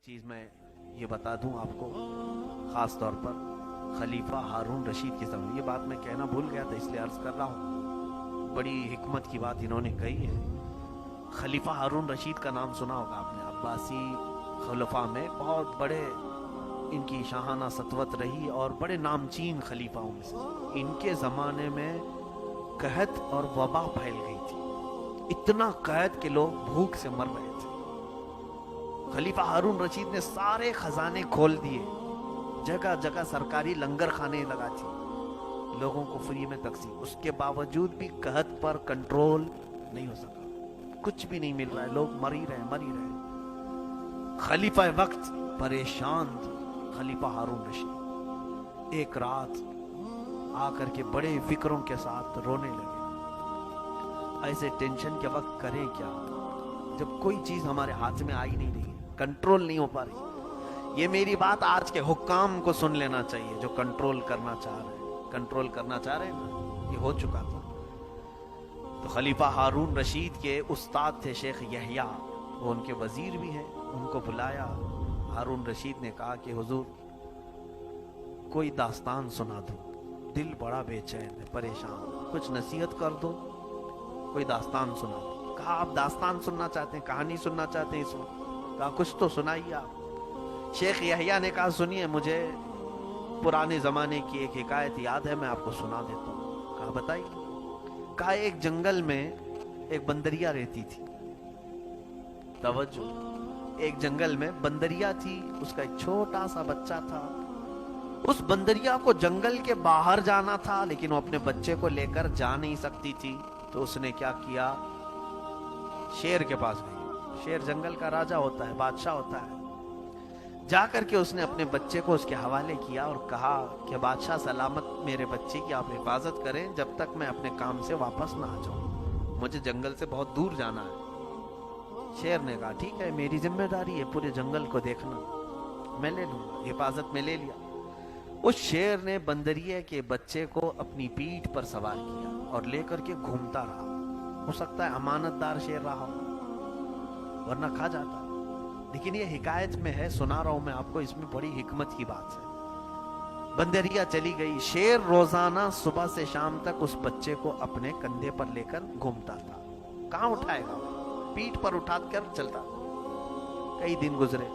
چیز میں یہ بتا دوں آپ کو، خاص طور پر خلیفہ ہارون رشید کے زمانے، یہ بات میں کہنا بھول گیا تھا اس لیے عرض کر رہا ہوں، بڑی حکمت کی بات انہوں نے کہی ہے۔ خلیفہ ہارون رشید کا نام سنا ہوگا آپ نے، عباسی خلفاء میں بہت بڑے ان کی شاہانہ سطوت رہی اور بڑے نامچین خلیفاؤں میں سے۔ ان کے زمانے میں قحط اور وبا پھیل گئی تھی، اتنا قحط کہ لوگ بھوک سے مر رہے تھے۔ خلیفہ ہارون رشید نے سارے خزانے کھول دیے، جگہ جگہ سرکاری لنگر خانے لگا دی، لوگوں کو فری میں تقسیم۔ اس کے باوجود بھی قحط پر کنٹرول نہیں ہو سکا، کچھ بھی نہیں مل رہا ہے، لوگ مر ہی رہے۔ خلیفہ وقت پریشان تھے، خلیفہ ہارون رشید ایک رات آ کر کے بڑے فکروں کے ساتھ رونے لگے۔ ایسے ٹینشن کے وقت کریں کیا جب کوئی چیز ہمارے ہاتھ میں آئی نہیں رہی، کنٹرول نہیں ہو پا رہی۔ یہ میری بات آج کے حکام کو سن لینا چاہیے، جو کنٹرول کرنا چاہ رہے ہیں نا، یہ ہو چکا تھا۔ تو خلیفہ ہارون رشید کے استاد تھے شیخ یحییٰ، وہ ان کے وزیر بھی ہیں، ان کو بلایا۔ ہارون رشید نے کہا کہ حضور کوئی داستان سنا دو، دل بڑا بے چین ہے، پریشان، کچھ نصیحت کر دو، کوئی داستان سنا دو۔ کہا آپ داستان سننا چاہتے ہیں، کہانی سننا چاہتے ہیں اس وقت؟ کہا کچھ تو سنائیے آپ۔ شیخ یحییٰ نے کہا سنیے، مجھے پرانے زمانے کی ایک حکایت یاد ہے، میں آپ کو سنا دیتا ہوں۔ کہا بتائیے۔ کہا ایک جنگل میں ایک بندریہ رہتی تھی، توجہ، ایک جنگل میں بندریہ تھی، اس کا ایک چھوٹا سا بچہ تھا۔ اس بندریہ کو جنگل کے باہر جانا تھا، لیکن وہ اپنے بچے کو لے کر جا نہیں سکتی تھی، تو اس نے کیا کیا، شیر کے پاس گئی۔ شیر جنگل کا راجا ہوتا ہے، بادشاہ ہوتا ہے۔ جا کر کے اس نے اپنے بچے کو اس کے حوالے کیا اور کہا کہ بادشاہ سلامت میرے بچے کی آپ حفاظت کریں جب تک میں اپنے کام سے واپس نہ آ جاؤں، مجھے جنگل سے بہت دور جانا ہے۔ شیر نے کہا ٹھیک ہے، میری ذمہ داری ہے پورے جنگل کو دیکھنا، میں لے لوں گا، حفاظت میں لے لیا۔ اس شیر نے بندریے کے بچے کو اپنی پیٹھ پر سوار کیا اور لے کر کے گھومتا رہا۔ ہو سکتا ہے امانت دار شیر رہا ہو، ورنہ کھا جاتا۔ لیکن یہ حکایت میں ہے، سنا رہا ہوں میں آپ کو، اس میں بڑی حکمت کی بات ہے۔ بندریہ چلی گئی، شیر روزانہ صبح سے شام تک اس بچے کو اپنے کندھے پر لے کر گھومتا تھا۔ کہاں اٹھائے گا، پیٹھ پر اٹھا کر چلتا۔ کئی دن گزرے،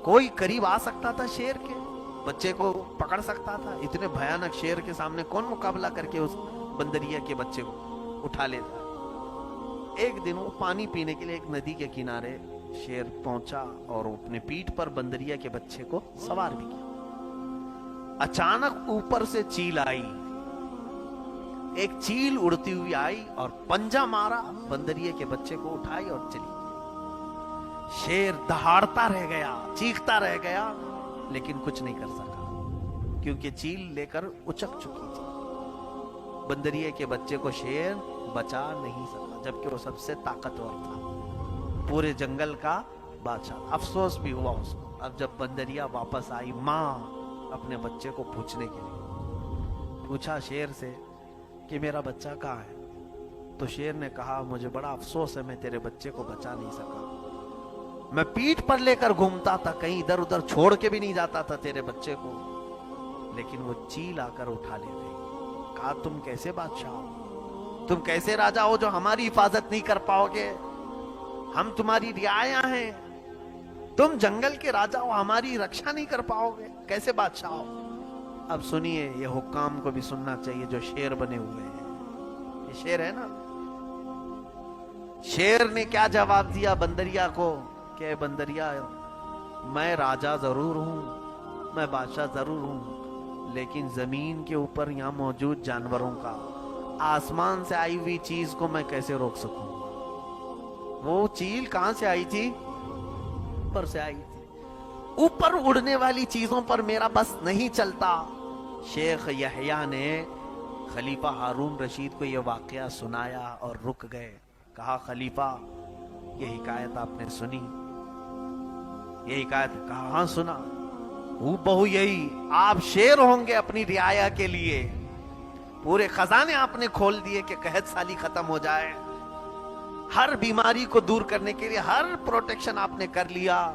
کوئی قریب آ سکتا تھا شیر کے، بچے کو پکڑ سکتا تھا؟ اتنے بھیانک شیر کے سامنے کون مقابلہ کر کے اس بندریہ کے بچے کو اٹھا لیتا؟ ایک دن وہ پانی پینے کے لیے ایک ندی کے کنارے شیر پہنچا اور اپنے پیٹھ پر بندریہ کے بچے کو سوار بھی کیا۔ اچانک اوپر سے چیل آئی، ایک چیل اڑتی ہوئی آئی اور پنجہ مارا، بندریہ کے بچے کو اٹھائی اور چلی گئی۔ شیر دہاڑتا رہ گیا، چیختا رہ گیا، لیکن کچھ نہیں کر سکا، کیونکہ چیل لے کر اچک چکی تھی۔ بندریہ کے بچے کو شیر بچا نہیں سکا، جبکہ وہ سب سے طاقتور تھا، پورے جنگل کا بادشاہ۔ افسوس بھی ہوا اس کو۔ اب جب بندریہ واپس آئی، ماں اپنے بچے کو پوچھنے کے لیے پوچھا شیر سے کہ میرا بچہ کہاں ہے؟ تو شیر نے کہا مجھے بڑا افسوس ہے، میں تیرے بچے کو بچا نہیں سکا، میں پیٹھ پر لے کر گھومتا تھا، کہیں ادھر ادھر چھوڑ کے بھی نہیں جاتا تھا تیرے بچے کو، لیکن وہ چیل آ کر اٹھا لے گئی۔ کہا تم کیسے بادشاہ ہو، تم کیسے راجا ہو جو ہماری حفاظت نہیں کر پاؤ گے؟ ہم تمہاری رعایا ہیں، تم جنگل کے راجا ہو، ہماری رکشا نہیں کر پاؤ گے، کیسے بادشاہ ہو؟ اب سنیے، یہ حکام کو بھی سننا چاہیے جو شیر بنے ہوئے ہیں، یہ شیر ہے نا۔ شیر نے کیا جواب دیا بندریہ کو کہ بندریہ، میں راجا ضرور ہوں، میں بادشاہ ضرور ہوں، لیکن زمین کے اوپر یہاں موجود جانوروں کا، آسمان سے آئی ہوئی چیز کو میں کیسے روک سکوں؟ وہ چیل کہاں سے آئی تھی؟ اوپر سے آئی تھی، اوپر اڑنے والی چیزوں پر میرا بس نہیں چلتا۔ شیخ یحییٰ نے خلیفہ ہارون رشید کو یہ واقعہ سنایا اور رک گئے۔ کہا خلیفہ یہ حکایت آپ نے سنی؟ یہ حکایت کہاں سنا؟ بہو یہی، آپ شیر ہوں گے اپنی رعایا کے لیے، پورے خزانے آپ نے کھول دیے کہ قحط سالی ختم ہو جائے، ہر بیماری کو دور کرنے کے لیے ہر پروٹیکشن آپ نے کر لیا،